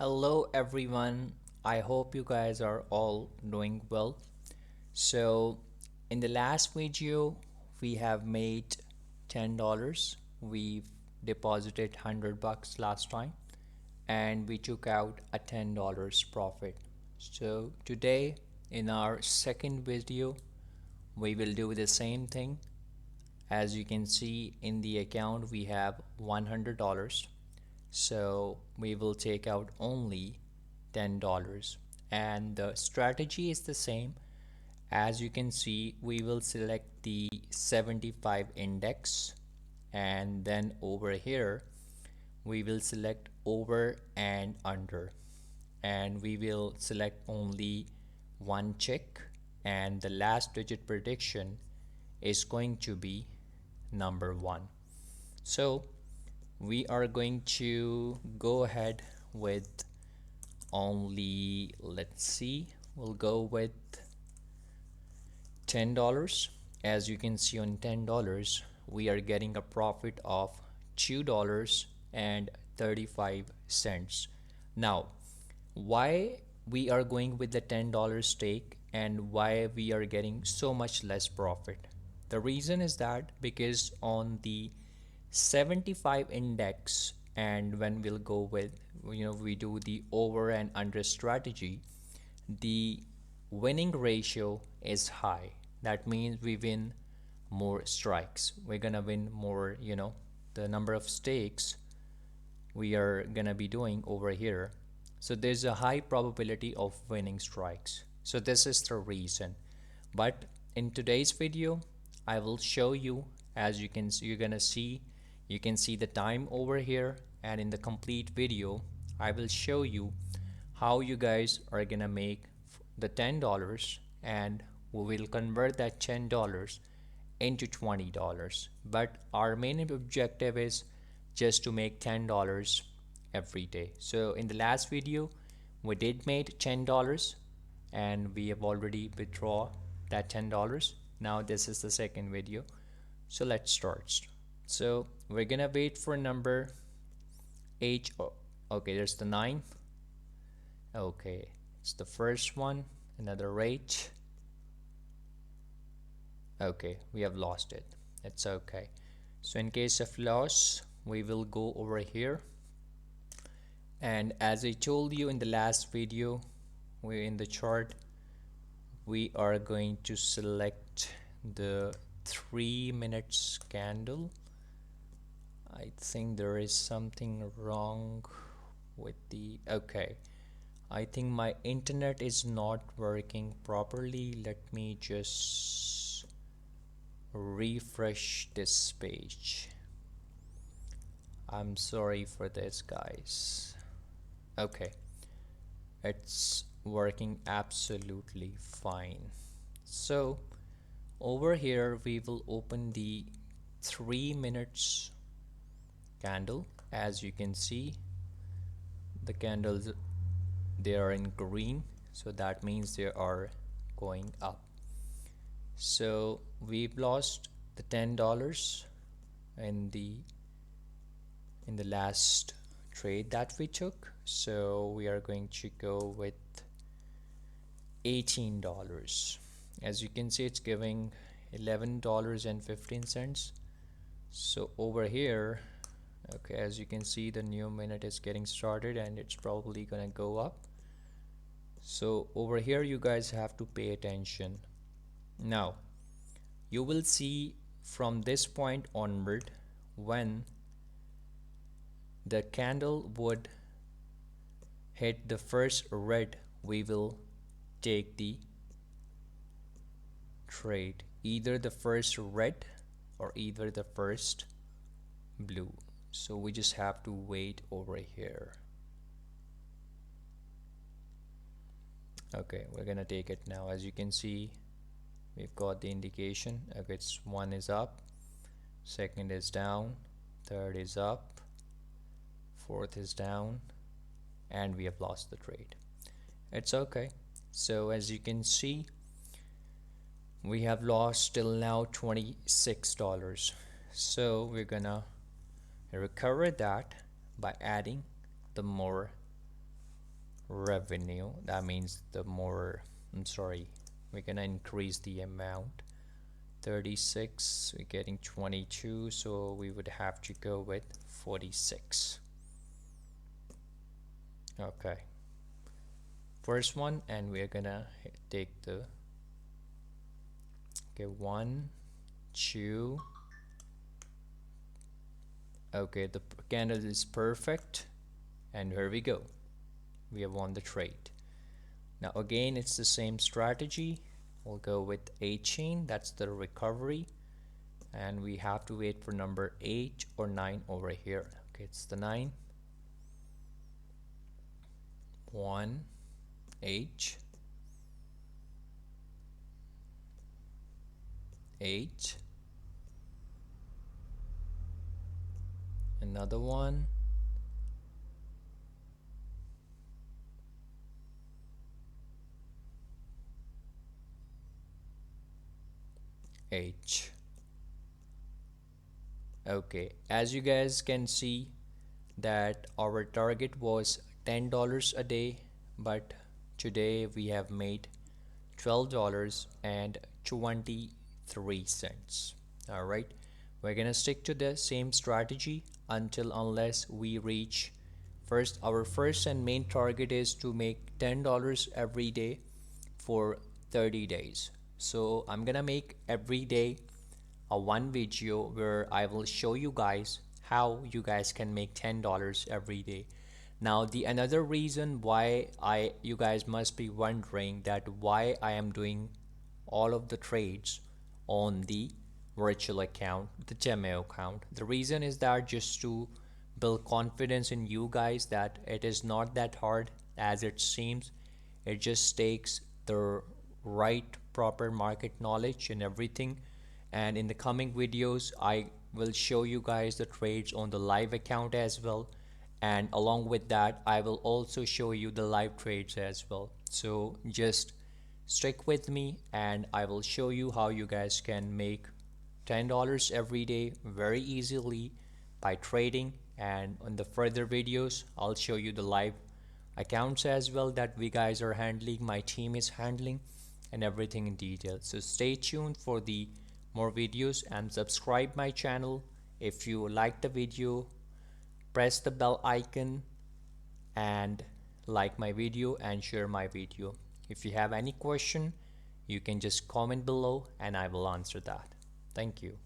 Hello everyone. I hope you guys are all doing well. So, in the last video, we have made $10. We've deposited $100 last time and we took out a $10 profit. So, today in our second video, we will do the same thing. As you can see in the account, we have $100. So we will take out only $10 and the strategy is the same. As you can see, we will select the 75 index and then over here we will select over and under, and we will select only one check, and the last digit prediction is going to be number 1. So we are going to go ahead with only, let's see, we'll go with $10. As you can see, on $10 we are getting a profit of $2.35. Now, why we are going with the $10 stake and why we are getting so much less profit? The reason is that because on the 75 index, and when we'll go with, we do the over and under strategy, the winning ratio is high. That means we win more strikes. We're gonna win more, the number of stakes we are gonna be doing over here. So there's a high probability of winning strikes. So this is the reason. But in today's video, I will show you, as you can, you're gonna see, you can see the time over here, and in the complete video I will show you how you guys are gonna make the $10, and we will convert that $10 into $20. But our main objective is just to make $10 every day. So in the last video we did make $10 and we have already withdraw that $10. Now this is the second video, so let's start. So we're gonna wait for number H. Okay, there's the 9. Okay, it's the first one, another H. Okay, we have lost it. It's okay. So in case of loss, we will go over here, and as I told you in the last video, we're in the chart, we are going to select the 3 minutes candle. I think there is something wrong with the, okay, I think my internet is not working properly. Let me just refresh this page. I'm sorry for this, guys. Okay, it's working absolutely fine. So over here we will open the 3 minutes candle. As you can see, the candles, they are in green, so that means they are going up. So we've lost the $10 in the last trade that we took, so we are going to go with $18. As you can see, it's giving $11.15. so over here, okay, as you can see, the new minute is getting started and it's probably gonna go up. So over here you guys have to pay attention. Now you will see from this point onward, when the candle would hit the first red, we will take the trade, either the first red or either the first blue. So we just have to wait over here. Okay, we're gonna take it now. As you can see, we've got the indication. Okay, it's 1 is up, second is down, third is up, fourth is down, and we have lost the trade. It's okay. So as you can see, we have lost till now $26. So we're gonna recover that by adding the more revenue. That means the more, I'm sorry, we're gonna increase the amount. 36, we're getting 22, so we would have to go with 46. Okay, first one, and we're gonna take the, okay, 1, 2. Okay, the candle is perfect, and here we go, we have won the trade. Now again, it's the same strategy. We'll go with a chain, that's the recovery, and we have to wait for number 8 or 9 over here. Okay, it's the 9. 1 H 8, another one, H. Okay, as you guys can see that our target was $10 a day, but today we have made $12.23. All right, we're gonna stick to the same strategy until unless we reach first, our first and main target is to make $10 every day for 30 days. So I'm gonna make every day a one video where I will show you guys how you guys can make $10 every day. Now the another reason why you guys must be wondering that why I am doing all of the trades on the virtual account, the demo account. The reason is that just to build confidence in you guys that it is not that hard as it seems. It just takes the right proper market knowledge and everything. And in the coming videos I will show you guys the trades on the live account as well, and along with that I will also show you the live trades as well. So just stick with me and I will show you how you guys can make $10 every day very easily by trading. And on the further videos I'll show you the live accounts as well that we guys are handling, my team is handling, and everything in detail. So stay tuned for the more videos and subscribe my channel. If you like the video, press the bell icon and like my video and share my video. If you have any question, you can just comment below and I will answer that. Thank you.